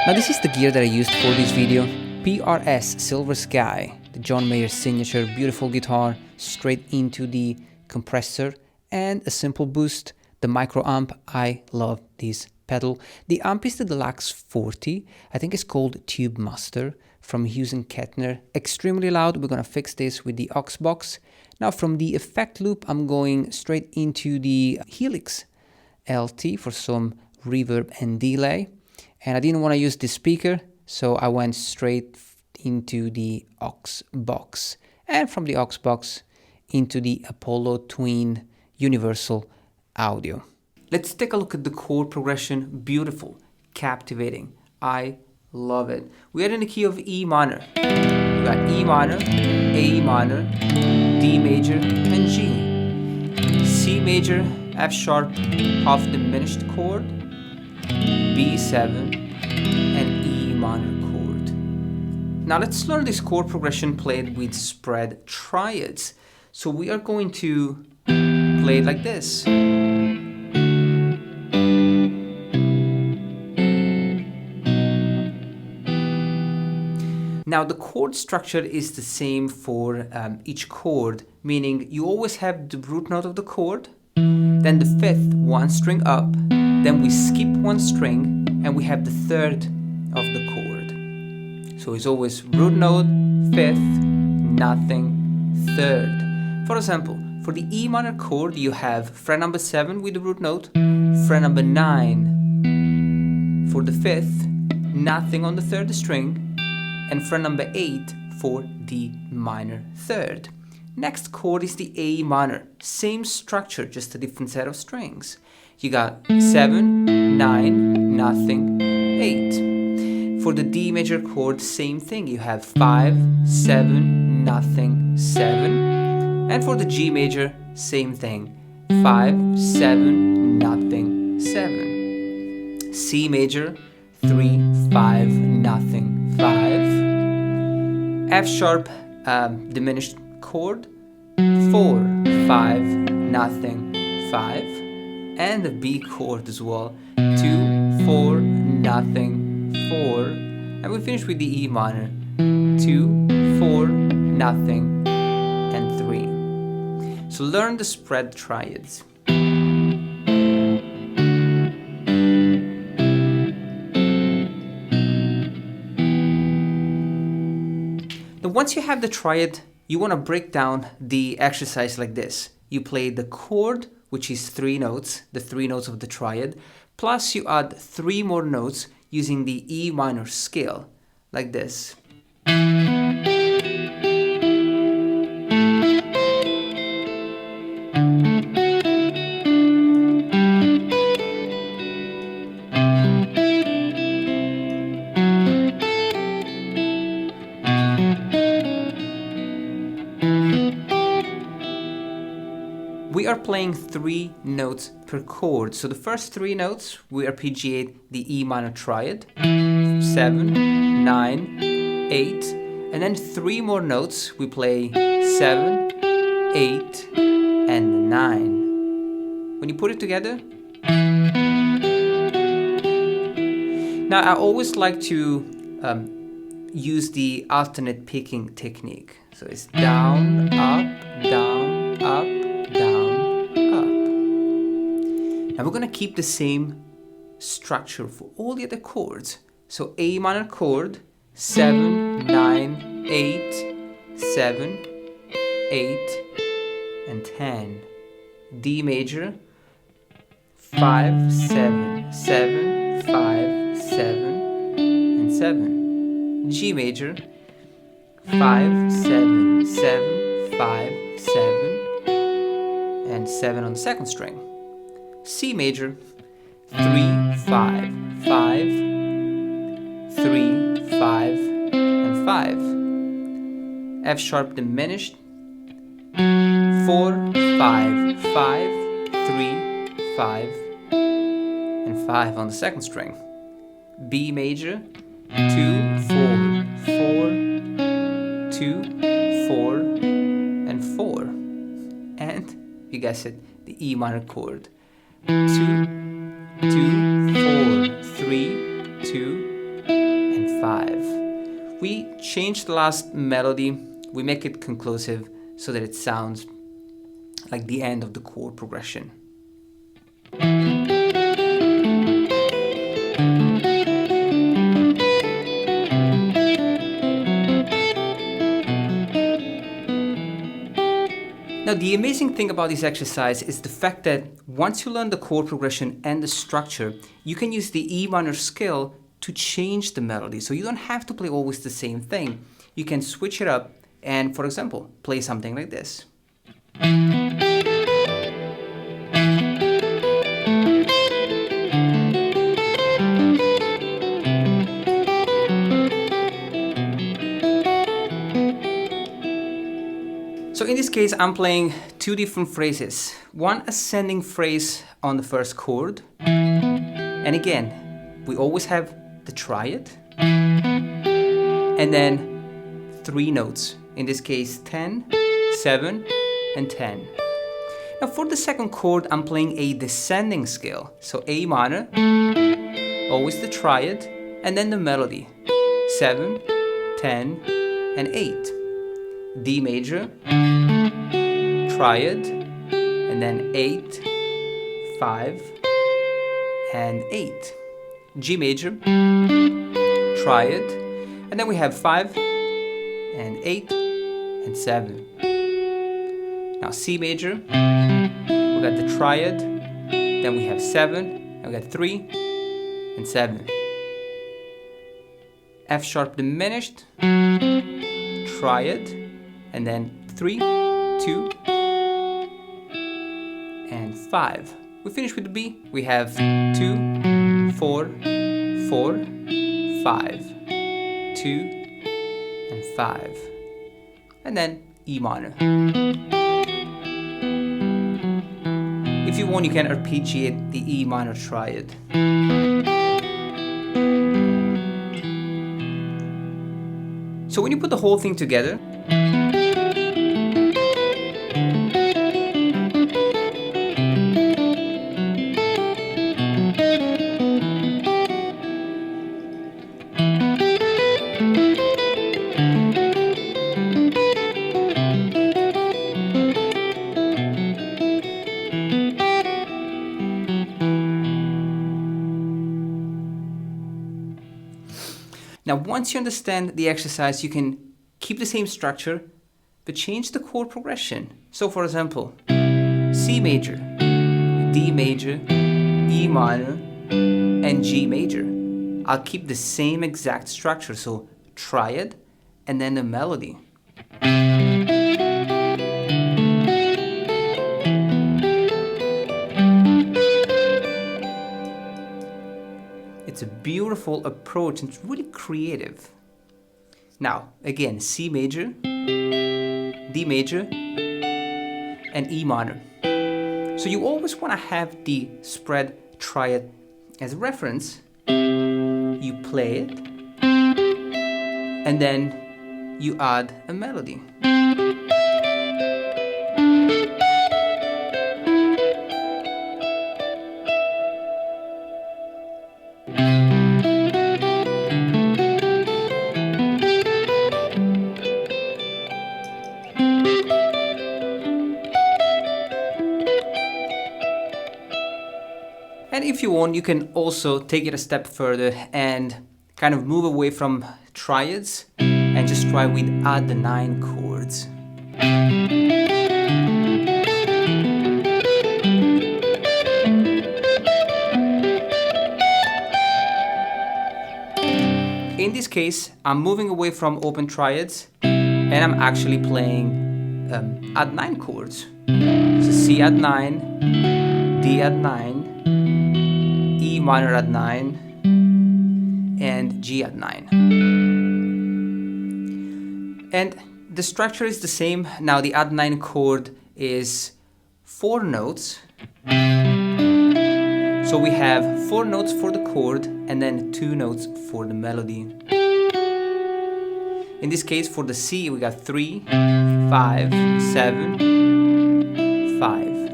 Now this is the gear that I used for this video. PRS Silver Sky, the John Mayer signature, beautiful guitar, straight into the compressor and a simple boost. The micro amp, I love this pedal. The amp is the Deluxe 40, I think it's called Tube Master from Hughes & Kettner. Extremely loud, we're gonna fix this with the aux box. Now from the effect loop, I'm going straight into the Helix LT for some reverb and delay. And I didn't want to use the speaker, so I went straight into the aux box. And from the aux box into the Apollo Twin Universal Audio. Let's take a look at the chord progression. Beautiful, captivating. I love it. We are in the key of E minor. We got E minor, A minor, D major, and G. C major, F sharp, half diminished chord, B7, and E minor chord. Now let's learn this chord progression played with spread triads. So we are going to play it like this. Now the chord structure is the same for each chord, meaning you always have the root note of the chord, then the fifth one string up, then we skip one string and we have the third of the chord. So it's always root note, fifth, nothing, third. For example, for the E minor chord you have fret number 7 with the root note, fret number 9 for the fifth, nothing on the third string, and fret number 8 for the minor third. Next chord is the A minor, same structure, just a different set of strings. You got 7, 9, nothing, 8. For the D major chord, same thing. You have 5, 7, nothing, 7. And for the G major, same thing. 5, 7, nothing, 7. C major, 3, 5, nothing, 5. F sharp, diminished chord, 4, 5, nothing, 5. And the B chord as well, 2, 4, nothing, 4, and we finish with the E minor, 2, 4, nothing, and 3. So learn the spread triads. Now once you have the triad, you want to break down the exercise like this. You play the chord, which is 3 notes, the 3 notes of the triad, plus you add 3 more notes using the E minor scale, like this. We are playing 3 notes per chord. So the first 3 notes, we arpeggiate the E minor triad, 7, 9, 8, and then 3 more notes, we play 7, 8, and 9. When you put it together, now I always like to use the alternate picking technique. So it's down, up, down, up, down, up. Now we're gonna keep the same structure for all the other chords. So A minor chord, 7, 9, 8, 7, 8, and 10. D major, 5, 7, 7, 5, 7, and 7. G major, 5, 7, 7, 5, 7, and 7 on the second string. C major, 3, 5, 5, 3, 5, and 5. F sharp diminished, 4, 5, 5, 3, 5, and 5 on the second string. B major, 2, 4, 4, 2, 4, and 4. you guess it, the E minor chord. 2, 2, 4, 3, 2, and 5. We change the last melody, we make it conclusive so that it sounds like the end of the chord progression. Now, the amazing thing about this exercise is the fact that once you learn the chord progression and the structure, you can use the E minor scale to change the melody. So you don't have to play always the same thing. You can switch it up and, for example, play something like this. So in this case, I'm playing two different phrases. One ascending phrase on the first chord. And again, we always have the triad. And then 3 notes. In this case, 10, 7, and 10. Now for the second chord, I'm playing a descending scale. So A minor, always the triad, and then the melody. 7, 10, and 8. D major, triad, and then 8, 5, and 8. G major, triad, and then we have 5, and 8, and 7. Now C major, we got the triad, then we have 7, and we got 3, and 7. F sharp diminished, triad, and then 3, 2, and 5. We finish with the B. We have 2, 4, 4, 5, 2, and 5. And then E minor. If you want, you can arpeggiate the E minor triad. So when you put the whole thing together, now, once you understand the exercise, you can keep the same structure, but change the chord progression. So, for example, C major, D major, E minor, and G major. I'll keep the same exact structure, so triad, and then the melody. It's a beautiful approach and it's really creative. Now, again, C major, D major, and E minor. So you always want to have the spread triad as a reference. You play it, and then you add a melody. And if you want, you can also take it a step further and kind of move away from triads and just try with add the 9 chords. In this case, I'm moving away from open triads and I'm actually playing add 9 chords. So C add 9, D add 9, E minor add 9, and G add 9. And the structure is the same. Now the add 9 chord is 4 notes. So we have 4 notes for the chord and then 2 notes for the melody. In this case, for the C, we got 3, 5, 7, 5.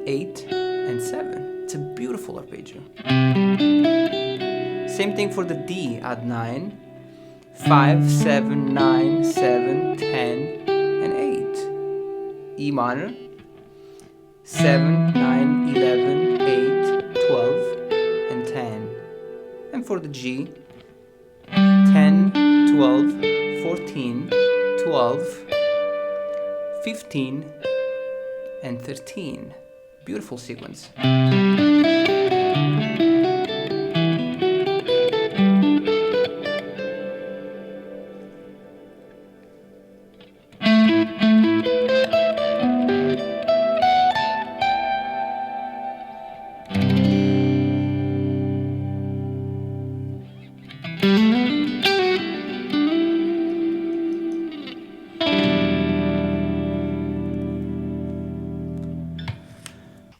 8, and 7. It's a beautiful arpeggio. Same thing for the D, add 9, 5, 7, 9, 7, 10, and 8. E minor, 7, 9, 11, 8, 12, and 10. And for the G, 10, 12, 14, 12, 15, and 13. Beautiful sequence.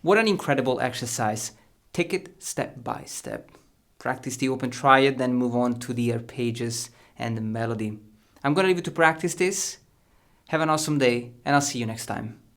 What an incredible exercise. Take it step by step. Practice the open triad, then move on to the arpeggios and the melody. I'm gonna leave you to practice this. Have an awesome day, and I'll see you next time.